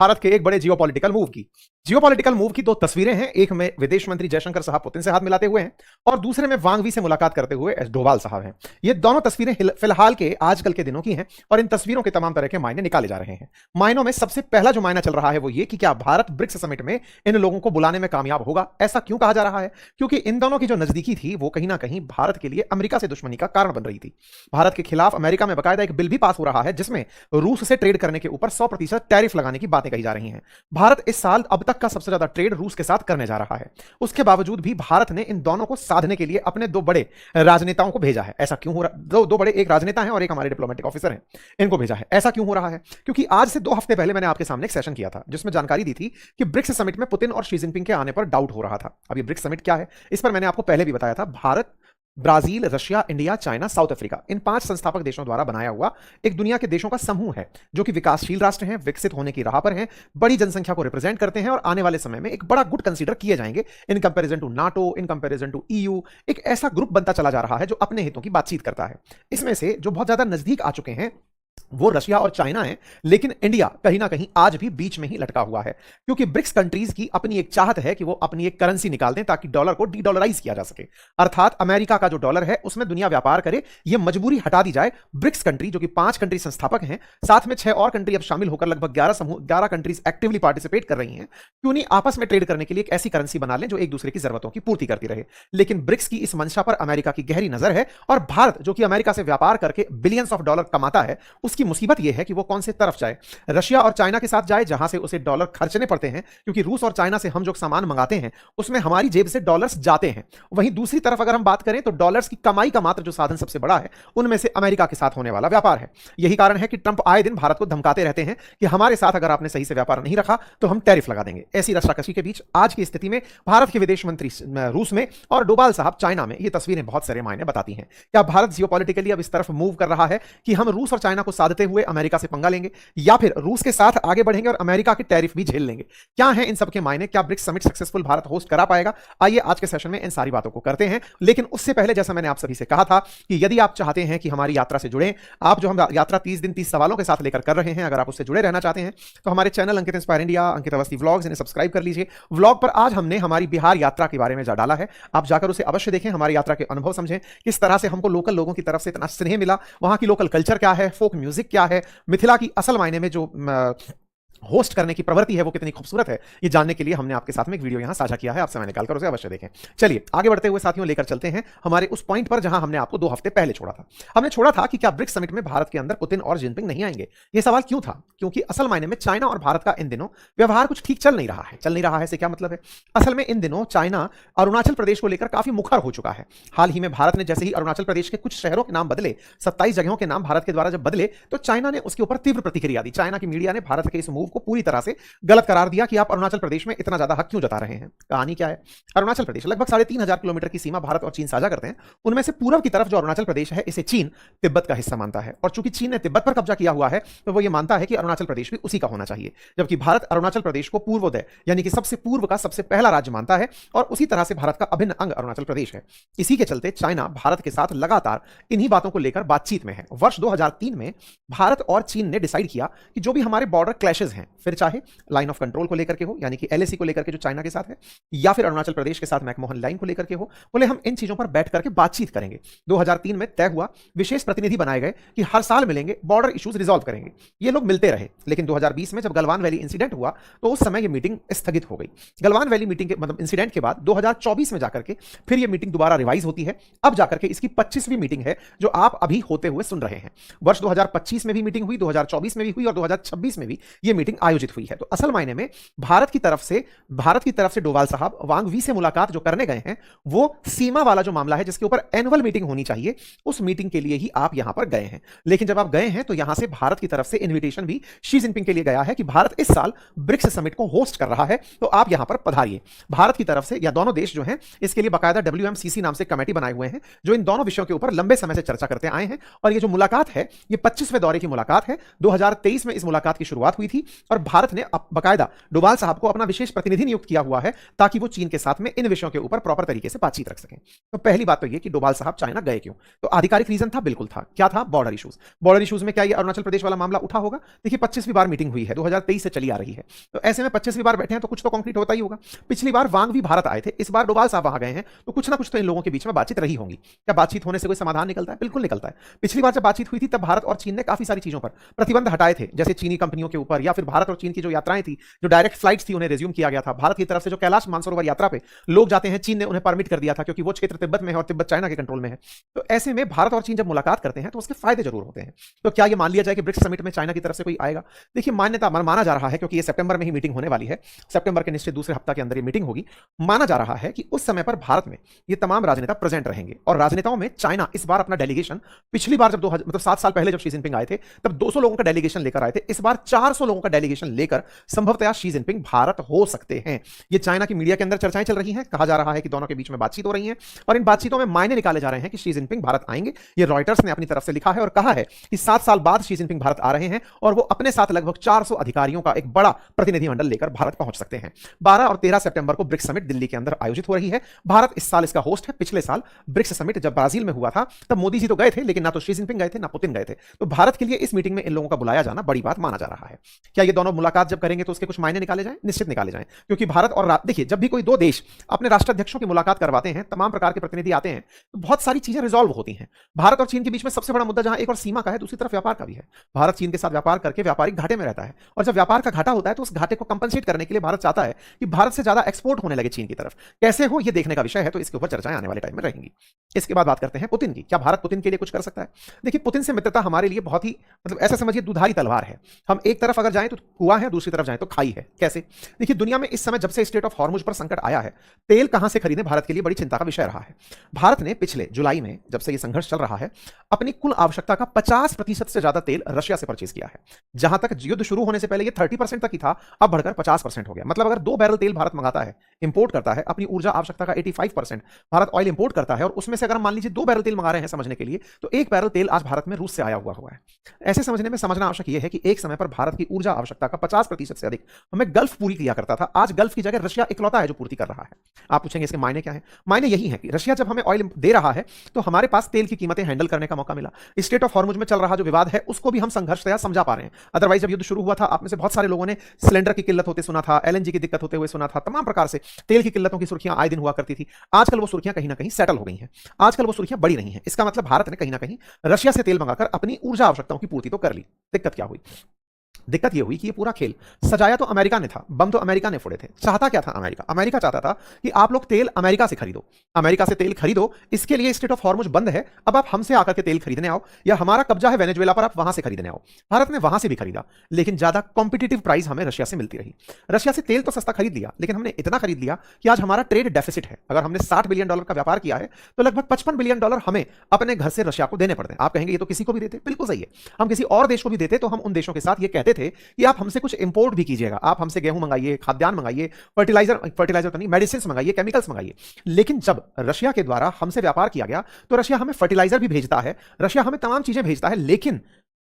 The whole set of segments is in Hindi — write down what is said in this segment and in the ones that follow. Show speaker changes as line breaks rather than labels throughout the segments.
भारत के एक बड़े जियोपॉलिटिकल मूव की। जियोपॉलिटिकल मूव की दो तस्वीरें हैं, एक में विदेश मंत्री जयशंकर साहब पुतिन से हाथ मिलाते हुए हैं और दूसरे में वांग वी से मुलाकात करते हुए एस डोभाल साहब हैं। ये दोनों तस्वीरें फिलहाल के आजकल के दिनों की हैं और इन तस्वीरों के तमाम तरह के मायने निकाले जा रहे हैं। मायनों में सबसे पहला जो मायना चल रहा है वो ये कि क्या भारत ब्रिक्स समिट में इन लोगों को बुलाने में कामयाब होगा। ऐसा क्यों कहा जा रहा है? क्योंकि इन दोनों की जो नजदीकी थी वो कहीं ना कहीं भारत के लिए अमेरिका से दुश्मनी का कारण बन रही थी। भारत के खिलाफ अमेरिका में बकायदा एक बिल भी पास हो रहा है जिसमें रूस से ट्रेड करने के ऊपर 100% टैरिफ लगाने की बातें कही जा रही हैं। भारत इस साल अब तक का सबसे ज्यादा ट्रेड रूस के साथ करने जा रहा है। उसके बावजूद भी भारत ने इन दोनों को साधने के लिए अपने दो बड़े राजनेताओं को भेजा है। ऐसा क्यों हो रहा? दो बड़े, एक राजनेता हैं और एक हमारे डिप्लोमेटिक ऑफिसर हैं, इनको भेजा है। ऐसा क्यों हो रहा है? क्योंकि आज से 2 हफ्ते पहले मैंने आपके सामने एक सेशन किया था जिसमें जानकारी दी थी कि ब्रिक्स समिट में पुतिन और शी जिनपिंग के आने पर डाउट हो रहा था। अब ये ब्रिक्स समिट क्या है, इस पर मैंने आपको पहले भी बताया था। Bharat, Brazil, Russia, India, China, South Africa, इन 5 संस्थापक देशों द्वारा बनाया हुआ एक दुनिया के देशों का समूह है जो कि विकासशील राष्ट्र हैं, विकसित होने की राह पर हैं, बड़ी जनसंख्या को रिप्रेजेंट करते हैं और आने वाले समय में एक बड़ा गुट कंसीडर किए जाएंगे in comparison to NATO, in comparison to EU. एक ऐसा ग्रुप बनता चला जा रहा है जो अपने हितों की बातचीत करता है। इसमें से जो बहुत ज्यादा नजदीक आ चुके हैं वो रशिया और चाइना है, लेकिन इंडिया कहीं ना कहीं आज भी बीच में ही लटका हुआ है क्योंकि ब्रिक्स कंट्रीज की अपनी एक चाहत है कि वो अपनी एक करेंसी निकाल दें ताकि डॉलर को डी डॉलराइज किया जा सके। अर्थात अमेरिका का जो डॉलर है उसमें दुनिया व्यापार करे, ये मजबूरी हटा दी जाए। ब्रिक्स कंट्री जो कि 5 कंट्री संस्थापक हैं, साथ में 6 और कंट्री अब शामिल होकर लगभग 11 कंट्रीज एक्टिवली पार्टिसिपेट कर रही हैं। क्यों नहीं आपस में ट्रेड करने के लिए एक ऐसी करेंसी बना लें जो एक दूसरे की जरूरतों की पूर्ति करती रहे। लेकिन ब्रिक्स की इस मंशा पर अमेरिका की गहरी नजर है और भारत जो कि अमेरिका से व्यापार करके बिलियंस ऑफ डॉलर कमाता है, उसकी मुसीबत यह है कि वो कौन से तरफ जाए। रशिया और चाइना के साथ जाए जहां से उसे डॉलर खर्चने पड़ते हैं क्योंकि रूस और चाइना से हम जो सामान मंगाते हैं उसमें हमारी जेब से डॉलर्स जाते हैं। वहीं दूसरी तरफ अगर हम बात करें तो डॉलर्स की कमाई का मात्र जो साधन सबसे बड़ा है उनमें से अमेरिका के साथ होने वाला व्यापार है। यही कारण है कि ट्रंप आए दिन भारत को धमकाते रहते हैं कि हमारे साथ अगर आपने सही से व्यापार नहीं रखा तो हम टैरिफ लगा देंगे। ऐसी रस्साकशी के बीच आज की स्थिति में भारत के विदेश मंत्री रूस में और डोभाल साहब चाइना में, ये तस्वीरें बहुत सारे मायने बताती हैं। क्या भारत जियोपॉलिटिकली अब इस तरफ मूव कर रहा है कि हम रूस और चाइना को साधते हुए अमेरिका से पंगा लेंगे या फिर रूस के साथ आगे बढ़ेंगे और अमेरिका के टैरिफ भी झेल लेंगे? क्या है इन सब के मायने? क्या BRICS summit successful Bharat host करा पाएगा? आइए आज के सेशन में इन सारी बातों को करते हैं। लेकिन उससे पहले जैसा मैंने आप सभी से कहा था कि यदि आप चाहते हैं कि हमारी यात्रा से जुड़ें, आप जो हम यात्रा 30 दिन 30 सवालों के साथ लेकर कर रहे हैं, अगर आप उससे जुड़े रहना चाहते हैं तो हमारे चैनल अंकित इंस्पायर इंडिया, अंकित अवस्थी व्लॉग्स, इन्हें सब्सक्राइब कर लीजिए। व्लॉग पर आज हमने हमारी बिहार यात्रा के बारे में जा डाला है, आप जाकर उसे अवश्य देखें, हमारी यात्रा के अनुभव समझें, किस तरह से हमको लोकल लोगों की तरफ से इतना स्नेह मिला, वहां की लोकल कल्चर क्या है, फोक म्यूजिक क्या है, मिथिला की असल मायने में जो होस्ट करने की प्रवृत्ति है वो कितनी खूबसूरत है, ये जानने के लिए हमने आपके साथ में एक वीडियो यहां साझा किया है, आप समय निकालकर उसे अवश्य देखें। चलिए आगे बढ़ते हुए साथियों लेकर चलते हैं हमारे उस पॉइंट पर जहां हमने आपको 2 हफ्ते पहले छोड़ा था। हमने छोड़ा था कि क्या ब्रिक्स समिट में भारत के अंदर पुतिन और जिनपिंग नहीं आएंगे। यह सवाल क्यों था? क्योंकि असल मायने में चाइना और भारत का इन दिनों व्यवहार कुछ ठीक चल नहीं रहा है। चल नहीं रहा है से क्या मतलब है? असल में इन दिनों चाइना अरुणाचल प्रदेश को लेकर काफी मुखर हो चुका है। हाल ही में भारत ने जैसे ही अरुणाचल प्रदेश के कुछ शहरों के नाम बदले, 27 जगहों के नाम भारत के द्वारा जब बदले, तो चाइना ने उसके ऊपर तीव्र प्रतिक्रिया दी। चाइना की मीडिया ने भारत के इस मूव को पूरी तरह से गलत करार दिया कि आप अरुणाचल प्रदेश में इतना ज्यादा हक क्यों जता रहे हैं। कहानी क्या है? अरुणाचल प्रदेश लगभग 3,500 किलोमीटर की सीमा भारत और चीन साझा करते हैं। उनमें से पूर्व की तरफ जो अरुणाचल प्रदेश है इसे चीन तिब्बत का हिस्सा मानता है और चूंकि चीन ने तिब्बत पर कब्जा किया हुआ है तो वो ये मानता है कि अरुणाचल प्रदेश भी उसी का होना चाहिए, जबकि भारत अरुणाचल प्रदेश को पूर्वोदय यानी कि सबसे पूर्व का सबसे पहला राज्य मानता है और उसी तरह से भारत का अभिन्न अंग अरुणाचल प्रदेश है। इसी के चलते चाइना भारत के साथ लगातार इन्हीं बातों को लेकर बातचीत में है। वर्ष 2003 में भारत और चीन ने डिसाइड किया कि जो भी हमारे बॉर्डर क्लैशेस हैं, फिर चाहे लाइन ऑफ कंट्रोल को लेकर के हो यानी कि एलएसी को लेकर के जो चाइना के साथ है, या फिर अरुणाचल प्रदेश के साथ मैकमोहन लाइन को लेकर के हो, बोले हम इन चीजों पर बैठ करके बातचीत करेंगे। 2003 में तय हुआ, विशेष प्रतिनिधि बनाए गए कि हर साल मिलेंगे, बॉर्डर इश्यूज रिजॉल्व करेंगे। ये लोग मिलते रहे, लेकिन 2020 में जब गलवान वैली इंसिडेंट हुआ तो उस समय ये मीटिंग स्थगित हो गई। गलवान वैली मीटिंग के मतलब इंसिडेंट के बाद 2024 में जाकर के फिर ये मीटिंग दोबारा रिवाइज होती है। अब जाकर के इसकी 25वीं मीटिंग है जो आप अभी होते हुए सुन रहे हैं। वर्ष 2025 में भी मीटिंग हुई, 2024 में भी हुई और 2026 में भी ये मीटिंग आयोजित हुई है। तो असल मायने में भारत की तरफ से डोभाल साहब वांग वी से मुलाकात जो करने गए हैं वो सीमा वाला जो मामला है जिसके ऊपर एनुअल मीटिंग होनी चाहिए, उस मीटिंग के लिए ही आप यहां पर गए हैं। लेकिन जब आप गए हैं तो यहां से भारत की तरफ से इन्विटेशन भी शी जिनपिंग के लिए गया है कि भारत इस साल ब्रिक्स समिट को होस्ट कर रहा है, तो आप यहां पर पधारिए। भारत की तरफ से या दोनों देश जो हैं इसके लिए बाकायदा WMCC नाम से कमेटी बनाए हुए हैं जो इन दोनों विषयों के ऊपर लंबे समय से चर्चा करते आए हैं। और ये जो मुलाकात है ये 25वें दौरे की मुलाकात है। 2023 में इस मुलाकात की शुरुआत हुई थी और भारत ने बकायदा डोभाल साहब को अपना विशेष प्रतिनिधि नियुक्त किया हुआ है ताकि वो चीन के साथ में इन विषयों के ऊपर प्रॉपर तरीके से बातचीत रख सकें। तो पहली बात तो ये कि डोभाल साहब चाइना गए क्यों? तो आधिकारिक रीजन था, बिल्कुल था। क्या था? Border issues. बॉर्डर इश्यूज में क्या ये अरुणाचल प्रदेश वाला मामला उठा होगा? देखिए 25वीं बार मीटिंग हुई है, 2023 से चली आ रही है, तो ऐसे में 25वीं बार बैठे हैं तो कुछ तो कंक्रीट होता ही होगा। पिछली बार वांग भी भारत आए थे, इस बार डोभाल साहब वहां गए हैं, तो कुछ ना कुछ तो इन लोगों के बीच में बातचीत रही होगी। क्या बातचीत होने से कोई समाधान निकलता है? बिल्कुल निकलता है। पिछली बार जब बातचीत हुई थी तब भारत और चीन ने काफी सारी चीजों पर प्रतिबंध हटाए थे, जैसे चीनी कंपनियों के ऊपर, या फिर भारत और चीन की जो यात्राएं थी, जो डायरेक्ट फ्लाइट्स थी, उन्हें रिज्यूम किया गया था। भारत की तरफ से जो कैलाश मानसरोवर यात्रा पे लोग जाते हैं, चीन ने उन्हें परमिट कर दिया था, क्योंकि वो क्षेत्र तिब्बत में है और तिब्बत चाइना के कंट्रोल में है। तो ऐसे में भारत और चीन जब मुलाकात करते हैं तो उसके फायदे जरूर होते हैं। तो क्या ये मान लिया जाए कि ब्रिक्स समिट में चाइना की तरफ से कोई आएगा? देखिए माना जा रहा है, क्योंकि ये सितंबर में ही मीटिंग होने वाली है, सितंबर के निश्चित दूसरे हफ्ते के अंदर ये मीटिंग होगी। माना जा रहा है कि उस समय पर भारत में ये तमाम राजनेता प्रेजेंट रहेंगे, और राजनेताओं में चाइना इस बार अपना डेलीगेशन, पिछली बार जब 7 साल पहले जब शी जिनपिंग आए थे तब 200 लोगों का डेलीगेशन लेकर आए थे, इस बार 400 लोगों का डेलीगेशन लेकर संभवतः शी जिनपिंग भारत हो सकते हैं। ये चाइना की मीडिया के अंदर चर्चाएं चल रही हैं, कहा जा रहा है कि दोनों के बीच में बातचीत हो रही है, और इन बातचीतों में मायने निकाले जा रहे हैं कि शी जिनपिंग भारत आएंगे। ये रॉयटर्स ने अपनी तरफ से लिखा है और कहा है कि 7 साल बाद शी जिनपिंग भारत आ रहे हैं, और वो अपने साथ लगभग 400 अधिकारियों का एक बड़ा प्रतिनिधिमंडल लेकर भारत पहुंच सकते हैं। 12 और 13 सितंबर को ब्रिक्स समिट दिल्ली के अंदर आयोजित हो रही है। भारत इस साल इसका होस्ट है। पिछले साल ब्रिक्स समिट जब ब्राजील में हुआ था तब मोदी जी तो गए थे, लेकिन ना तो शी जिनपिंग गए थे ना पुतिन गए थे। तो भारत के लिए इस मीटिंग में इन लोगों का बुलाया जाना बड़ी बात माना जा रहा है। क्या ये दोनों मुलाकात जब करेंगे तो उसके कुछ मायने निकाले जाएं? निश्चित निकाले जाएं, क्योंकि भारत और देखिए, जब भी कोई दो देश अपने राष्ट्राध्यक्षों की मुलाकात करवाते हैं, तमाम प्रकार के प्रतिनिधि आते हैं, तो बहुत सारी चीजें रिजॉल्व होती हैं। भारत और चीन के बीच में सबसे बड़ा मुद्दा जहां एक और सीमा का है, दूसरी तरफ व्यापार का भी है। भारत चीन के साथ व्यापार करके व्यापारिक घाटे में रहता है, और जब व्यापार का घाटा होता है तो उस घाटे को कंपनसेट करने के लिए भारत चाहता है कि भारत से ज्यादा एक्सपोर्ट होने लगे चीन की तरफ। कैसे हो ये देखने का विषय है, तो इसके ऊपर चर्चाएं आने वाले टाइम में रहेंगी। इसके बाद बात करते हैं पुतिन की। क्या भारत पुतिन के लिए कुछ कर सकता है? देखिए, पुतिन से मित्रता हमारे लिए बहुत ही, मतलब ऐसा समझिए दुधारी तलवार है। हम एक तरफ अगर जाएं तो कुआं है, दूसरी तरफ जाएं तो खाई है। कैसे? देखिए, दुनिया में इस समय जब से स्ट्रेट ऑफ हॉर्मुज पर संकट आया है, तेल कहां से खरीदें भारत के लिए बड़ी चिंता का विषय रहा है। भारत ने पिछले जुलाई में, जब से यह संघर्ष चल रहा है, अपनी कुल आवश्यकता का 50% से ज्यादा तेल रशिया से परचेज किया है। जहां तक युद्ध शुरू होने से पहले यह 30% तक ही था, अब बढ़कर 50% हो गया। मतलब अगर 2 बैरल तेल भारत मंगाता है, इंपोर्ट करता है, अपनी ऊर्जा आवश्यकता का 85% भारत ऑयल इंपोर्ट करता है, और उसमें से अगर मान लीजिए 2 बैरल तेल मंगा रहे हैं समझने के लिए, तो 1 बैरल तेल आज भारत में रूस से आया हुआ है। ऐसे समझने में समझना आवश्यक यह है कि एक समय पर भारत की ऊर्जा आवश्यकता का 50% से अधिक हमें गल्फ पूरी किया करता था। आज गल्फ की जगह रशिया इकलौता है जो पूर्ति कर रहा है। आप पूछेंगे इसके मायने क्या है? मायने यही है कि रशिया जब हमें ऑयल दे रहा है तो हमारे पास तेल की कीमतें हैंडल करने का मौका मिला। स्ट्रेट ऑफ हॉर्मुज में चल रहा जो विवाद है उसको भी हम संघर्षतया समझा पा रहे हैं। अदरवाइज जब युद्ध शुरू हुआ था, आप में से बहुत सारे लोगों ने सिलेंडर की किल्लत होते सुना था, एलएनजी की दिक्कत होते हुए सुना था, तमाम प्रकार से तेल की किल्लतों की सुर्खियां आए दिन हुआ करती थी। आजकल वो सुर्खियां कहीं ना कहीं सेटल हो गई हैं, आजकल वो सुर्खियां बड़ी नहीं है। इसका मतलब भारत ने कहीं ना कहीं रशिया से तेल मंगाकर अपनी ऊर्जा आवश्यकताओं की पूर्ति तो कर ली। दिक्कत क्या हुई? दिक्कत यह हुई कि ये पूरा खेल सजाया तो अमेरिका ने था, बम तो अमेरिका ने फोड़े थे। चाहता क्या था अमेरिका? अमेरिका चाहता था कि आप लोग तेल अमेरिका से खरीदो, अमेरिका से तेल खरीदो, इसके लिए स्ट्रेट ऑफ हॉर्मुज बंद है, अब आप हमसे आकर के तेल खरीदने आओ, या हमारा कब्जा है वेनेजुएला पर, आप वहां से खरीदने आओ। भारत ने वहां से भी खरीदा, लेकिन ज्यादा कॉम्पिटिटिव प्राइस हमें रशिया से मिलती रही। रशिया से तेल तो सस्ता खरीद लिया, लेकिन हमने इतना खरीद लिया कि आज हमारा ट्रेड डेफिसिट है। अगर हमने $60 बिलियन का व्यापार किया है तो लगभग $55 बिलियन हमें अपने घर से रशिया को देने पड़ते हैं। आप कहेंगे ये तो किसी को भी देते, बिल्कुल सही है, हम किसी और देश को भी देते तो हम उन देशों के साथ ये कहते थे कि आप हमसे कुछ इंपोर्ट भी कीजिएगा, आप हमसे गेहूं मंगाइए, खाद्यान्न मंगाइए, फर्टिलाइजर तो नहीं, मेडिसिन मंगाइए, केमिकल्स मंगाइए। लेकिन जब रशिया के द्वारा हमसे व्यापार किया गया तो रशिया हमें फर्टिलाइजर भी भेजता है, रशिया हमें तमाम चीजें भेजता है, लेकिन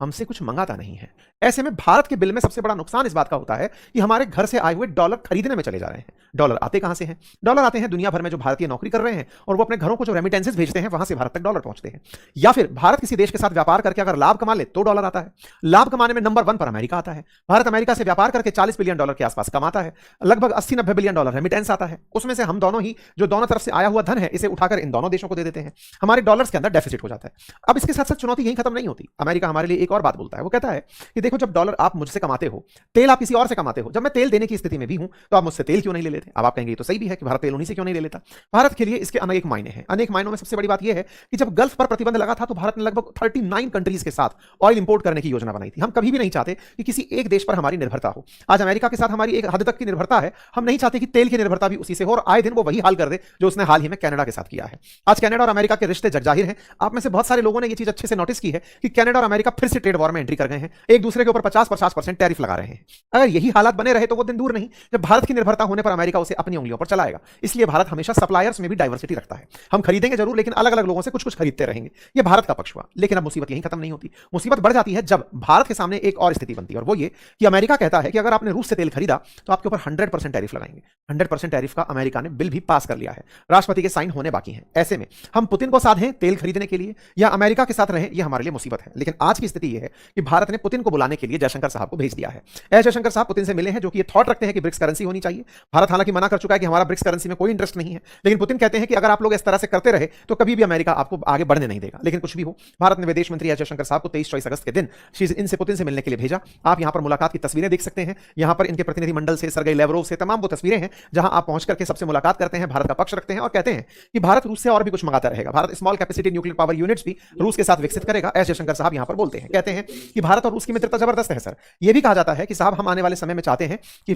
हमसे कुछ मंगाता नहीं है। ऐसे में भारत के बिल में सबसे बड़ा नुकसान इस बात का होता है कि हमारे घर से आए हुए डॉलर खरीदने में चले जा रहे हैं। डॉलर आते कहां से हैं? डॉलर आते हैं दुनिया भर में जो भारतीय नौकरी कर रहे हैं, और वो अपने घरों को जो रेमिटेंसेस भेजते हैं, वहां से भारत तक डॉलर पहुंचते हैं। या फिर भारत किसी देश के साथ व्यापार करके अगर लाभ कमा ले तो डॉलर आता है। लाभ कमाने में नंबर 1 पर अमेरिका आता है। भारत अमेरिका से व्यापार करके $40 बिलियन के आसपास कमाता है, लगभग 80-90 बिलियन रेमिटेंस आता है। उसमें से हम दोनों ही जो दोनों तरफ से आया हुआ धन है, इसे उठाकर इन दोनों देशों को दे देते हैं, हमारे डॉलर्स के अंदर डेफिसिट हो जाता है। अब इसके साथ साथ चुनौती यही खत्म नहीं होती। अमेरिका हमारे लिए एक और बात बोलता है, वो कहता है कि देखो, जब डॉलर आप मुझसे कमाते हो, तेल आप किसी और से कमाते हो, जब मैं तेल देने की स्थिति में भी हूं तो आप मुझसे तेल क्यों नहीं ले लेते? अब आप कहेंगे ये तो सही भी है कि भारत तेल उन्हीं से क्यों नहीं ले लेता। भारत के लिए इसके अनेक मायने हैं। अनेक मायनों में सबसे बड़ी बात यह है कि जब गल्फ पर प्रतिबंध लगा था तो भारत ने लगभग 39 कंट्रीज के साथ ऑयल इंपोर्ट करने की योजना बनाई थी। हम कभी भी नहीं चाहते कि किसी एक देश पर हमारी निर्भरता हो। आज अमेरिका के साथ हमारी एक हद तक की निर्भरता है, हम नहीं चाहते कि तेल की निर्भरता भी उसी से हो, और आए दिन वो वही हाल कर दे जो उसने हाल ही में कनाडा के साथ किया है। आज कनाडा और अमेरिका के रिश्ते जगजाहिर हैं। आप में से बहुत सारे लोगों ने यह चीज अच्छे से नोटिस की है कि कनाडा और अमेरिका फिर से ट्रेड वॉर में एंट्री कर गए हैं, एक दूसरे के ऊपर 50% टैरिफ लगा रहे हैं। अगर यही हालात बने रहे तो वो दिन दूर नहीं जब भारत की निर्भरता होने पर अमेरिका अमेरिका उसे अपनी उंगलियों पर चलाएगा। इसलिए भारत हमेशा सप्लायर्स में भी डाइवर्सिटी रखता है। हम खरीदेंगे जरूर, लेकिन अलग अलग लोगों से कुछ कुछ खरीदते रहेंगे। ये भारत का पक्ष हुआ। लेकिन अब मुसीबत यहीं खत्म नहीं होती। मुसीबत बढ़ जाती है जब भारत के सामने एक और स्थिति बनती है, और वो ये कि अमेरिका कहता है कि अगर आपने रूस से तेल खरीदा तो आपके ऊपर 100% टैरिफ लगाएंगे। 100% टैरिफ का अमेरिका ने बिल भी पास कर लिया है, राष्ट्रपति के साइन होने बाकी हैं। ऐसे में हम पुतिन को साधें तेल खरीदने के लिए या अमेरिका के साथ रहें, यह हमारे लिए मुसीबत है। लेकिन आज की स्थिति यह है कि भारत ने पुतिन को बुलाने के लिए जयशंकर साहब को भेज दिया है। जयशंकर साहब पुतिन से मिले हैं, जो कि ये थॉट रखते हैं कि ब्रिक्स करेंसी होनी चाहिए। भारत हालांकि मना कर चुका है कि हमारा ब्रिक्स करेंसी में कोई इंटरेस्ट नहीं है, लेकिन पुतिन कहते हैं कि अगर आप लोग इस तरह से करते रहे तो कभी भी अमेरिका आपको आगे बढ़ने नहीं देगा। लेकिन कुछ भी हो, भारत ने विदेश मंत्री जयशंकर साहब को 23-24 अगस्त के दिन इनसे पुतिन से मिलने के लिए भेजा। आप यहां पर मुलाकात की तस्वीरें देख सकते हैं। यहां पर इनके प्रतिनिधि मंडल से, सर्गेई लेवरोव से, तमाम वो तस्वीरें हैं जहां आप पहुंच करके सबसे मुलाकात करते हैं, भारत का पक्ष रखते हैं और कहते हैं कि भारत रूस से और भी कुछ मंगाता रहेगा। Bharat small capacity nuclear power units भी रूस के साथ विकसित करेगा। एस जयशंकर साहब यहां पर बोलते हैं, कहते हैं कि भारत और रूस की मित्रता जबरदस्त है सर। यह भी कहा जाता है कि साहब हम आने वाले समय में चाहते हैं कि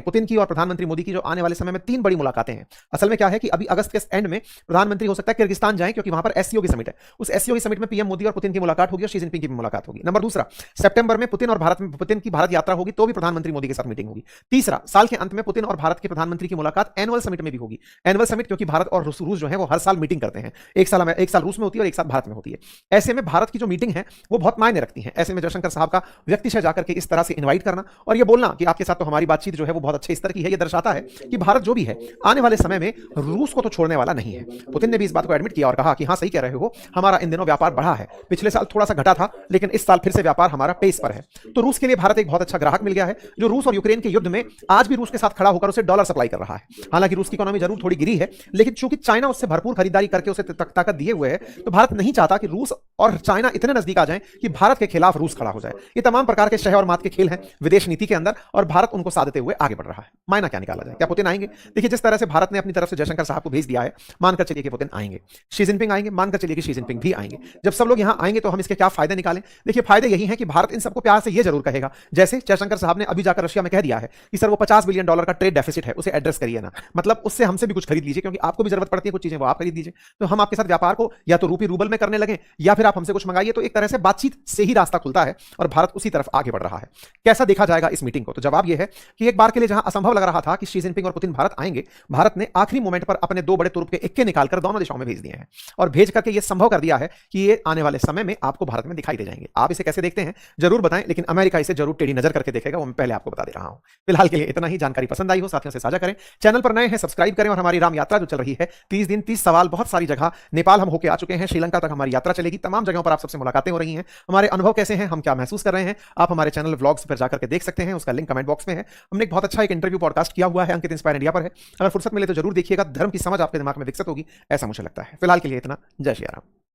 पुतिन की और प्रधानमंत्री मोदी की जो आने वाले समय में 3 बड़ी मुलाकातें हैं। असल में क्या है कि अभी अगस्त के एंड में प्रधानमंत्री हो सकता है किर्गिस्तान जाएं, क्योंकि वहां पर एससीओ की समिट है। उस एससीओ की समिट में पीएम मोदी और पुतिन की मुलाकात होगी और शी जिनपिंग की भी मुलाकात होगी। नंबर दूसरा, सितंबर में पुतिन की भारत यात्रा होगी, तो भी प्रधानमंत्री मोदी के साथ मीटिंग होगी। तीसरा, साल के अंत में पुतिन और भारत के प्रधानमंत्री की मुलाकात एनुअल समिट में भी होगी। एनुअल समिट क्योंकि भारत और रूस जो है वो हर साल मीटिंग करते हैं। एक साल रूस में होती है और एक साल भारत में होती है। ऐसे में भारत की जो मीटिंग है वो बहुत मायने रखती है। ऐसे में जयशंकर साहब का व्यक्तिशः जाकर के इस तरह से इनवाइट करना और ये बोलना कि आपके साथ तो हमारी बातचीत जो है वो बहुत अच्छे स्तर की है, ये दर्शाता है कि भारत जो भी है आने वाले समय में रूस को तो छोड़ने वाला नहीं है। पुतिन ने भी इस बात को एडमिट किया और कहा कि हाँ सही कह रहे हो, हमारा इन दिनों व्यापार बढ़ा है। पिछले साल थोड़ा सा घटा था, लेकिन इस साल फिर से व्यापार हमारा पेस पर है। तो रूस के लिए भारत एक बहुत अच्छा ग्राहक मिल गया है, जो रूस और यूक्रेन के युद्ध में आज भी रूस के साथ खड़ा होकर उसे डॉलर सप्लाई कर रहा है। हालांकि रूस की इकोनॉमी जरूर थोड़ी गिरी है, लेकिन चूंकि चाइना उससे भरपूर खरीदारी करके उसे ताकत दिए हुए है, तो भारत नहीं चाहता कि रूस और चाइना इतने नजदीक आ जाएं कि भारत के खिलाफ रूस खड़ा हो जाए। ये तमाम प्रकार के शह और मात के खेल हैं विदेश नीति के अंदर, और भारत उनको साधते हुए आगे बढ़ रहा है। मायना क्या निकाला जाए? क्या पुतिन आएंगे? देखिए, जिस तरह से भारत ने अपनी तरफ से जयशंकर साहब को भेज दिया है, मानकर चलिए कि पुतिन आएंगे। शी जिनपिंग आएंगे, मानकर चलिए कि शी जिनपिंग भी आएंगे। जब सब लोग यहां आएंगे तो हम इसके क्या फायदे निकालें? देखिए, फायदे यही हैं कि भारत इन सबको प्यार से ये जरूर कहेगा, जैसे जयशंकर साहब ने अभी जाकर रशिया में कह दिया है कि सर वो $50 बिलियन का ट्रेड डेफिसिट है, उसे एड्रेस करिए ना। मतलब उससे हमसे भी कुछ खरीद लीजिए, क्योंकि आपको भी जरूरत पड़ती है कुछ चीजें, वो आप खरीद लीजिए। तो हम आपके साथ व्यापार को या तो रूबल में करने लगे या फिर आप हमसे कुछ मंगाइए। तो एक तरह से बातचीत से ही रास्ता खुलता है और भारत उसी तरफ आगे बढ़ रहा है। कैसा देखा जाएगा इस मीटिंग को? तो जवाब यह है कि एक बार के लिए जहां असंभव लग रहा था कि शी जिनपिंग और पुतिन भारत आएंगे, भारत ने आखिरी मोमेंट पर अपने 2 बड़े तुरुप के इक्के निकालकर दोनों दिशाओं में भेज दिए हैं और भेज करके यह संभव कर दिया है कि ये आने वाले समय में आपको भारत में दिखाई दे जाएंगे। आप इसे कैसे देखते हैं जरूर बताएं, लेकिन अमेरिका इसे जरूर टेढ़ी नजर करके देखेगा, वो मैं पहले आपको बता दे रहा हूं। फिलहाल के लिए इतना ही। जानकारी पसंद आई हो साथियों से साझा करें, चैनल पर नए हैं सब्सक्राइब करें, और हमारी राम यात्रा जो चल रही है 30 दिन 30 सवाल, बहुत सारी जगह, नेपाल हम होकर आ चुके हैं, श्रीलंका तक हमारी यात्रा चलेगी। तमाम जगहों पर आप सबसे मुलाकातें हो रही हैं। हमारे अनुभव कैसे हैं, हम क्या महसूस कर रहे हैं, आप हमारे चैनल व्लॉग्स पर जाकर के देख सकते हैं। उसका लिंक कमेंट बॉक्स में है। हमने एक बहुत अच्छा एक इंटरव्यू पॉडकास्ट किया हुआ है, अंकित इंस्पायर इंडिया पर है। अगर फुर्सत मिले तो जरूर देखिएगा। धर्म की समझ आपके दिमाग में विकसित होगी, ऐसा मुझे लगता है। फिलहाल के लिए इतना। जय श्री राम।